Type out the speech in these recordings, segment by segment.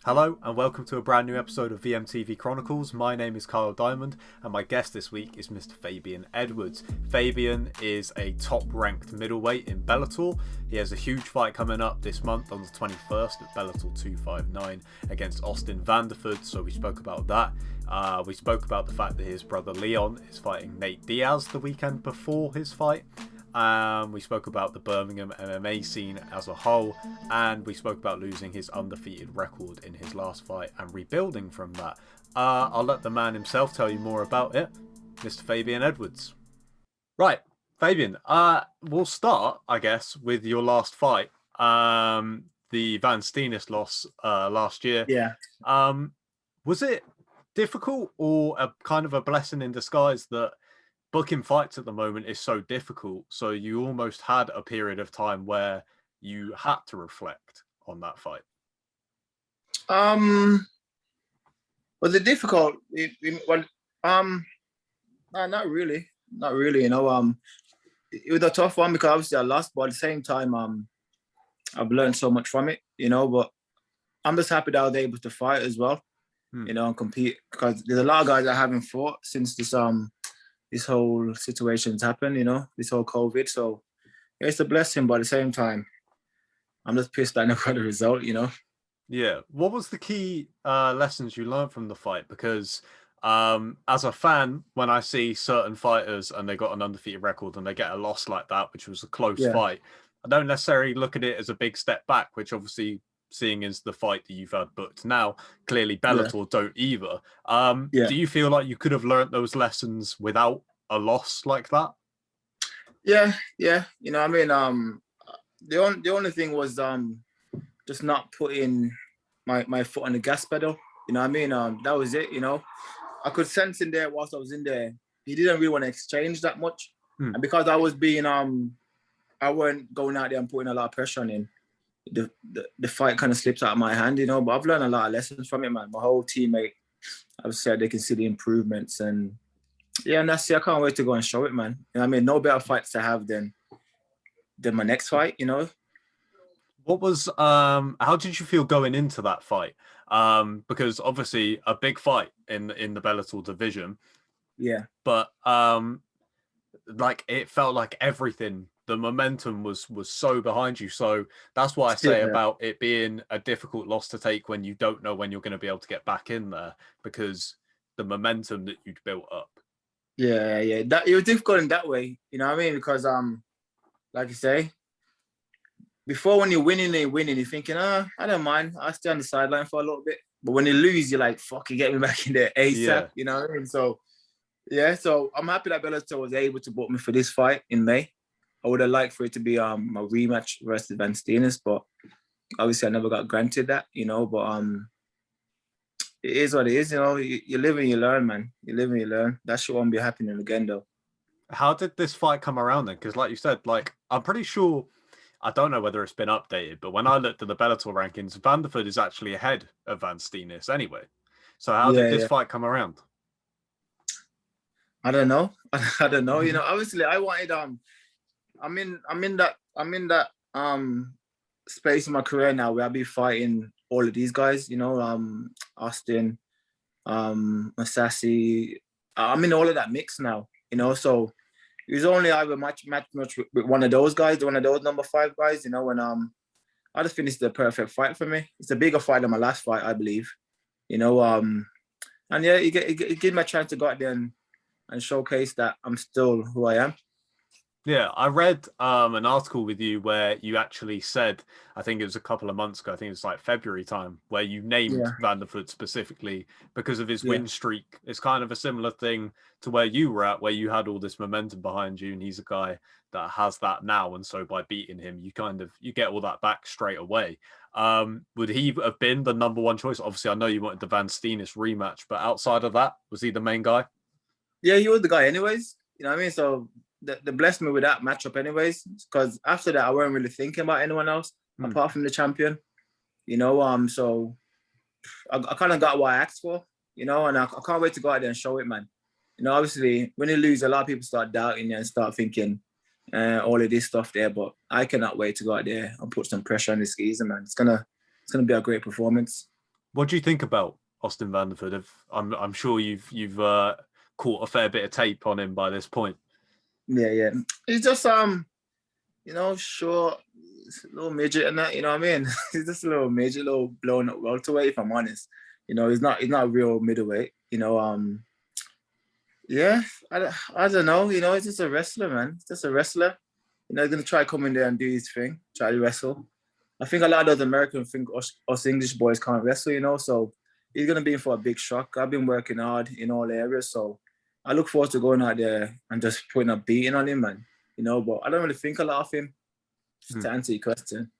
Hello and welcome to a brand new episode of VMTV Chronicles. My name is Kyle Dimond and my guest this week is Mr. Fabian Edwards. Fabian is a top-ranked middleweight in Bellator. He has a huge fight coming up this month on the 21st at Bellator 259 against Austin Vanderford, so we spoke about that. We spoke about the fact that his brother Leon is fighting Nate Diaz the weekend before his fight. We spoke about the Birmingham MMA scene as a whole, and we spoke about losing his undefeated record in his last fight and rebuilding from that. I'll let the man himself tell you more about it, Mr. Fabian Edwards. Right, Fabian, we'll start, I guess, with your last fight, the Van Steenis loss last year. Yeah. Was it difficult or a kind of a blessing in disguise that booking fights at the moment is so difficult, so you almost had a period of time where you had to reflect on that fight? Was it difficult? No, not really. You know, it was a tough one because obviously I lost, but at the same time, I've learned so much from it. You know, but I'm just happy that I was able to fight as well. You know, and compete, because there's a lot of guys that haven't fought since this whole situation's happened, you know, this whole COVID. So yeah, it's a blessing, but at the same time, I'm just pissed I never got a result, you know. Yeah. What was the key lessons you learned from the fight? Because as a fan, when I see certain fighters and they got an undefeated record and they get a loss like that, which was a close fight, I don't necessarily look at it as a big step back, which obviously, seeing as the fight that you've had booked now, clearly Bellator don't either. Do you feel like you could have learned those lessons without a loss like that? Yeah. You know, I mean, the only thing was just not putting my foot on the gas pedal. You know what I mean? That was it, you know. I could sense in there whilst I was in there, he didn't really want to exchange that much. And because I was being I weren't going out there and putting a lot of pressure on him, the fight kind of slips out of my hand, you know. But I've learned a lot of lessons from it, man. My whole teammate, I've said they can see the improvements, and yeah, and that's it. I can't wait to go and show it, man. You know, I mean, no better fights to have than my next fight, you know. What was how did you feel going into that fight? Because obviously a big fight in the Bellator division. Yeah. But like it felt like everything, the momentum was so behind you. So that's what I say about it being a difficult loss to take when you don't know when you're going to be able to get back in there, because the momentum that you'd built up. Yeah. That it was difficult in that way, you know what I mean? Because like you say, before when you're winning, you're thinking, I don't mind, I'll stay on the sideline for a little bit. But when you lose, you're like, fuck, you get me back in there ASAP, you know what I mean? So yeah, so I'm happy that Bellator was able to book me for this fight in May. I would have liked for it to be a rematch versus Van Steenis, but obviously I never got granted that, you know. But it is what it is, you know. You live and you learn, man. You live and you learn. That shit won't be happening again, though. How did this fight come around then? Because like you said, like I'm pretty sure, I don't know whether it's been updated, but when I looked at the Bellator rankings, Vanderford is actually ahead of Van Steenis anyway. So how did this fight come around? I don't know. I don't know. You know, obviously I wanted I'm in that space in my career now where I'll be fighting all of these guys, you know, Austin, Masasi. I'm in all of that mix now, you know, so it was only either match with one of those guys, one of those number 5 guys, you know, and I just finished the perfect fight for me. It's a bigger fight than my last fight, I believe, you know, and yeah, it gave me a chance to go out there and showcase that I'm still who I am. Yeah, I read an article with you where you actually said, I think it was a couple of months ago, I think it was like February time, where you named Vanderford specifically because of his win streak. It's kind of a similar thing to where you were at, where you had all this momentum behind you, and he's a guy that has that now. And so by beating him, you get all that back straight away. Would he have been the number 1 choice? Obviously, I know you wanted the Van Steenis rematch, but outside of that, was he the main guy? Yeah, he was the guy anyways. You know what I mean? So they blessed me with that matchup anyways, because after that I weren't really thinking about anyone else apart from the champion, you know. So I kind of got what I asked for, you know, and I can't wait to go out there and show it, man. You know, obviously when you lose, a lot of people start doubting you and start thinking all of this stuff there, but I cannot wait to go out there and put some pressure on this geezer, man. It's gonna be a great performance. What do you think about Austin Vanderford? I'm sure you've caught a fair bit of tape on him by this point. Yeah. He's just short, little midget and that. You know what I mean? He's just a little midget, little blown up welterweight. If I'm honest, he's not a real middleweight. Yeah, I don't know. He's just a wrestler, man. He's just a wrestler. He's gonna try come in there and do his thing, try to wrestle. I think a lot of those Americans think us English boys can't wrestle, so he's gonna be in for a big shock. I've been working hard in all areas, so I look forward to going out there and just putting a beating on him, man. But I don't really think a lot of him, to answer your question.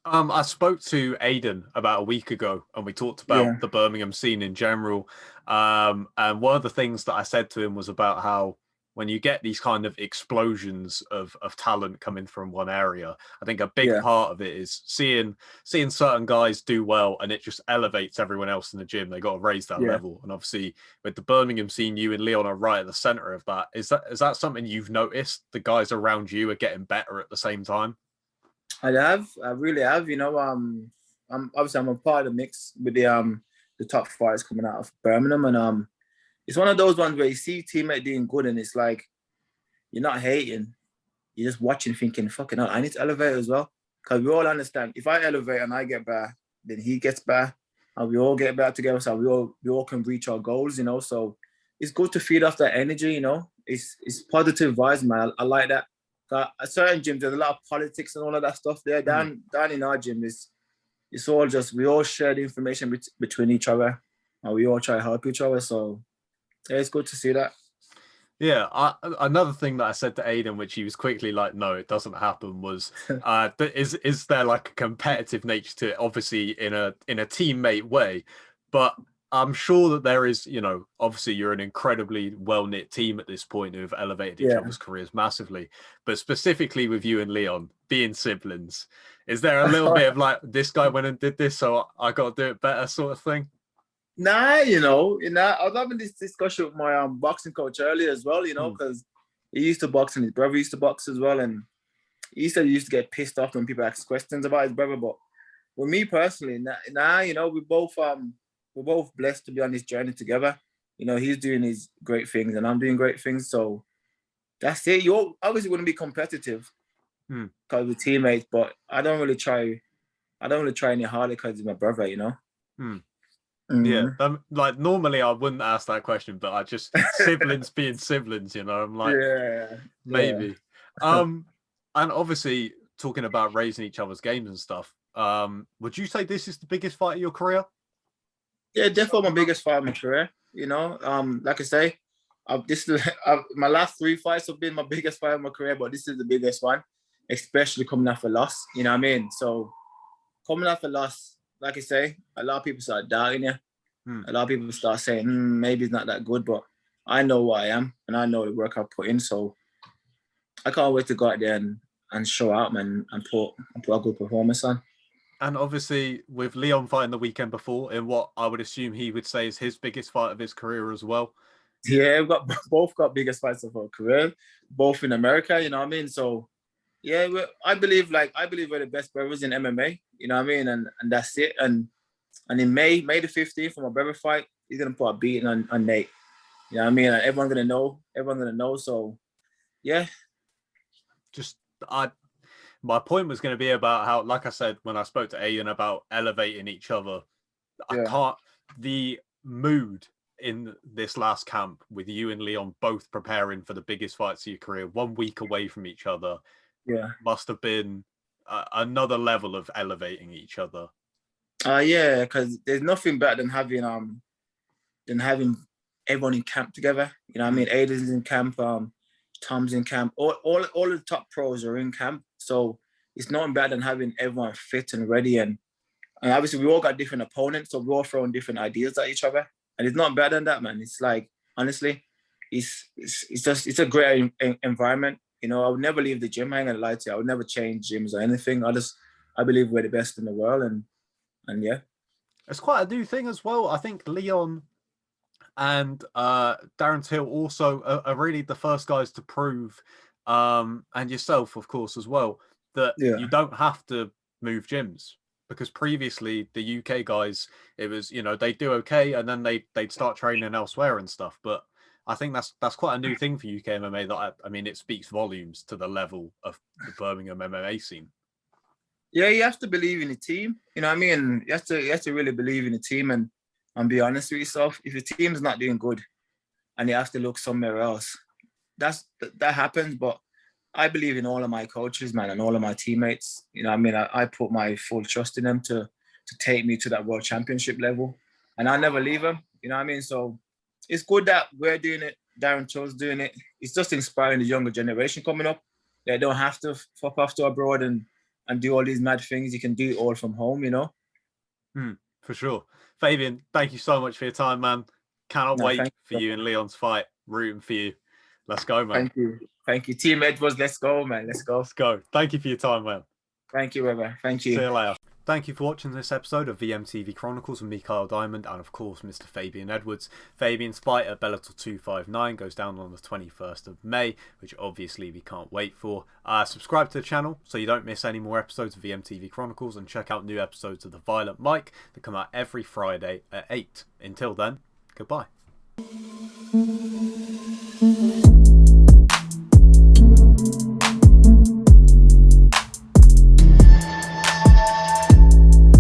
I spoke to Aiden about a week ago, and we talked about the Birmingham scene in general. And one of the things that I said to him was about how when you get these kind of explosions of talent coming from one area, I think a big part of it is seeing certain guys do well, and it just elevates everyone else in the gym. They got to raise that level. And obviously, with the Birmingham scene, you and Leon are right at the center of that. Is that something you've noticed? The guys around you are getting better at the same time. I really have. I'm a part of the mix with the top fighters coming out of Birmingham, and it's one of those ones where you see teammate doing good, and it's like you're not hating, you're just watching, thinking, "Fucking hell, I need to elevate as well." Because we all understand, if I elevate and I get better, then he gets better, and we all get better together, so we all can reach our goals. So it's good to feed off that energy. It's positive vibes, man. I like that. At certain gyms, there's a lot of politics and all of that stuff there. Down in our gym, it's all just, we all share the information between each other, and we all try to help each other. So yeah, it's good to see that. Yeah, another thing that I said to Aiden, which he was quickly like, "No, it doesn't happen," was, "Is there like a competitive nature to it? Obviously, in a teammate way, but I'm sure that there is. Obviously, you're an incredibly well knit team at this point who've elevated each other's careers massively. But specifically with you and Leon being siblings, is there a little bit of like, this guy went and did this, so I got to do it better, sort of thing?" Nah, I was having this discussion with my boxing coach earlier as well, because he used to box and his brother used to box as well. And he said he used to get pissed off when people ask questions about his brother. But with me personally, we're both blessed to be on this journey together. He's doing his great things and I'm doing great things. So that's it. You obviously wouldn't be competitive because we're teammates, but I don't really try any harder because he's my brother, Yeah, like normally I wouldn't ask that question, but I just siblings being siblings, I'm like, maybe. And obviously talking about raising each other's games and stuff, would you say this is the biggest fight of your career? Yeah, definitely my biggest fight of my career. Like I say, my last 3 fights have been my biggest fight of my career, but this is the biggest one, especially coming off a loss. You know what I mean? So coming off a loss, like I say, a lot of people start doubting you. A lot of people start saying, maybe it's not that good, but I know what I am and I know the work I've put in. So I can't wait to go out there and show out, man, and put a good performance on. And obviously with Leon fighting the weekend before in what I would assume he would say is his biggest fight of his career as well. Yeah, we've both got biggest fights of our career, both in America, you know what I mean? So yeah, I believe we're the best brothers in MMA, you know what I mean? And that's it. And in May the 15th for my brother fight, he's gonna put a beating on Nate. You know what I mean? And everyone's gonna know. So yeah. My point was going to be about how, like I said, when I spoke to Aiden about elevating each other, the mood in this last camp with you and Leon both preparing for the biggest fights of your career, 1 week away from each other, must have been another level of elevating each other. Yeah, because there's nothing better than having everyone in camp together. You know what I mean? Aiden's in camp, Tom's in camp, all the top pros are in camp. So it's nothing better than having everyone fit and ready. And obviously we all got different opponents, so we're all throwing different ideas at each other. And it's not better than that, man. It's like, honestly, it's a great environment. I would never leave the gym. I ain't gonna lie to you. I would never change gyms or anything. I believe we're the best in the world, and yeah. It's quite a new thing as well. I think Leon and Darren Till also are really the first guys to prove, and yourself, of course, as well, that you don't have to move gyms. Because previously the UK guys, it was, they do okay and then they'd start training elsewhere and stuff. But I think that's quite a new thing for UK MMA. That I mean, it speaks volumes to the level of the Birmingham MMA scene. Yeah, you have to believe in the team. You know what I mean? You have to really believe in the team and be honest with yourself. If the team's not doing good and you have to look somewhere else, that happens. But I believe in all of my coaches, man, and all of my teammates. You know what I mean? I put my full trust in them to take me to that world championship level. And I never leave them. You know what I mean? So it's good that we're doing it. Darren Cho's doing it. It's just inspiring the younger generation coming up. They don't have to fuck off to abroad and do all these mad things. You can do it all from home, you know? For sure. Fabian, thank you so much for your time, man. Cannot wait for you and Leon's fight. Rooting for you. Let's go, man. Thank you. Team Edwards, let's go, man. Let's go. Let's go. Thank you for your time, man. Thank you, brother. Thank you. See you later. Thank you for watching this episode of VMTV Chronicles with me, Kyle Dimond, and of course, Mr. Fabian Edwards. Fabian's fight at Bellator 259 goes down on the 21st of May, which obviously we can't wait for. Subscribe to the channel so you don't miss any more episodes of VMTV Chronicles, and check out new episodes of The Violent Mike that come out every Friday at 8. Until then, goodbye.